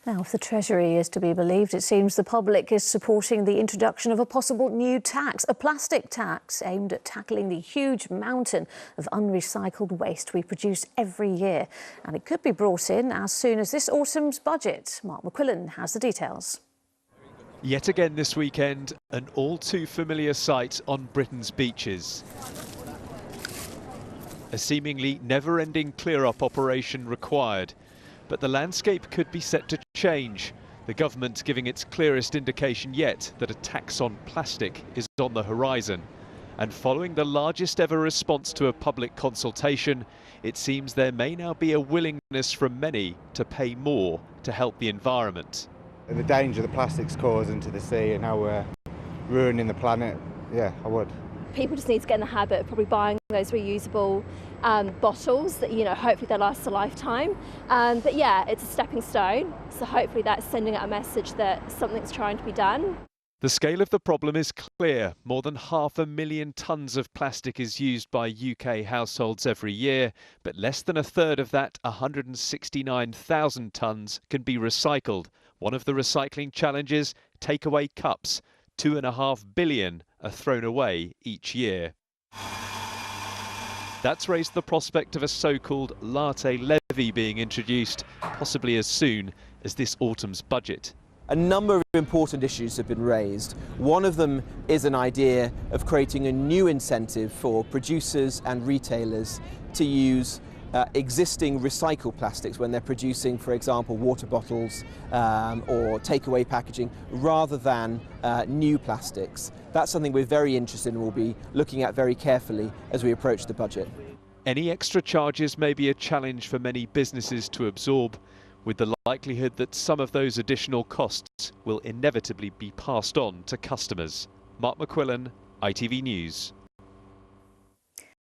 Now, if the Treasury is to be believed, it seems the public is supporting the introduction of a possible new tax, a plastic tax aimed at tackling the huge mountain of unrecycled waste we produce every year. And it could be brought in as soon as this autumn's budget. Mark McQuillan has the details. Yet again this weekend, an all too familiar sight on Britain's beaches. A seemingly never-ending clear-up operation required. But the landscape could be set to change, the government giving its clearest indication yet that a tax on plastic is on the horizon. And following the largest ever response to a public consultation, it seems there may now be a willingness from many to pay more to help the environment. The danger the plastics cause into the sea and how we're ruining the planet, yeah, I would. People just need to get in the habit of probably buying those reusable bottles that, hopefully they'll last a lifetime. But yeah, it's a stepping stone. So hopefully that's sending out a message that something's trying to be done. The scale of the problem is clear. More than 500,000 tonnes of plastic is used by UK households every year, but less than a third of that, 169,000 tonnes, can be recycled. One of the recycling challenges, takeaway cups. 2.5 billion are thrown away each year. That's raised the prospect of a so-called latte levy being introduced, possibly as soon as this autumn's budget. A number of important issues have been raised. One of them is an idea of creating a new incentive for producers and retailers to use existing recycled plastics when they're producing, for example, water bottles or takeaway packaging, rather than new plastics. That's something we're very interested in and we'll be looking at very carefully as we approach the budget. Any extra charges may be a challenge for many businesses to absorb, with the likelihood that some of those additional costs will inevitably be passed on to customers. Mark McQuillan, ITV News.